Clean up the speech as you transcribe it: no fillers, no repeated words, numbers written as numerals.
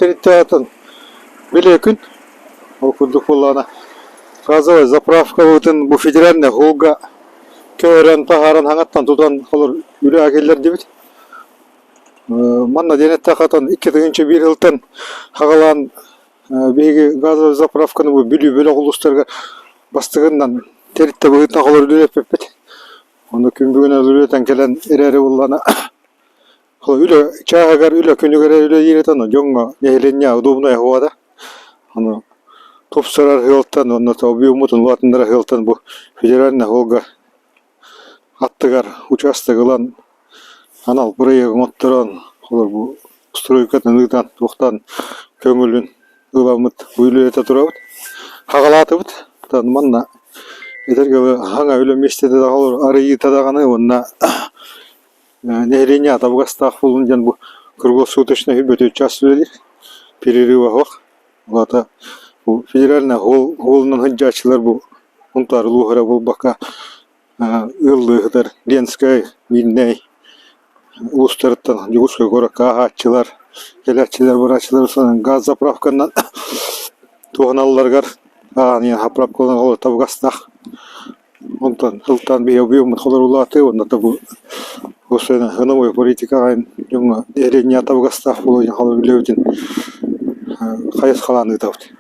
территориятын белекін, ол күндік болана. Газовая заправка бұтын бұл федеральная ғолға көрен тағаран хаңаттан тудан олар үлі әкелер дебет. Манна денетті қатан 2001 жылдан хағалан бейгі газовая заправканы бұл бүлі құлыстарға бастығынан теритті бұғытна қалар үлі өппет. Оны күн бүгін үлі келен әрәрі болана. Үлі чағағар үлі күнігер үлі еретан, жоңға нехеленне удобная хуада. Оны топсарар хылттан, оны тауби умутын латындара хылттан бұл федеральный ғолға аттығар участығылан анал бұрайы ғыматтыран, олар бұл стройкатын ұйдан, тоқтан көңілін ұламыд үлі еті тұрабыд. Қағалаты бұд, манна етергілі хаңа үлі местеді дағалар арайы тадағаны, онына нехеленне атабғастақ болын жан бұл круглосуточный бөте час үлелер, перерыва хоқ. Олата федеральный ғолынан хыджачылар бұл ұнтар ұлғыра бұл бақа ылдығыдар, Ленскай, Вильнай, ұлыстарыттан жүгіскі қораққа ағатчылар, келәтчілер, баратчылар, газ заправканнан туғаналыларғар ағанен заправкалан қолы табғастақ. Онтан жылтан бейеу-бейеумыт қолар ұлаты, онда бұл осыны ғынымой политикағайын жоңа әренне табғастақ болуын қолы білеуден қайыз қаланы табыды.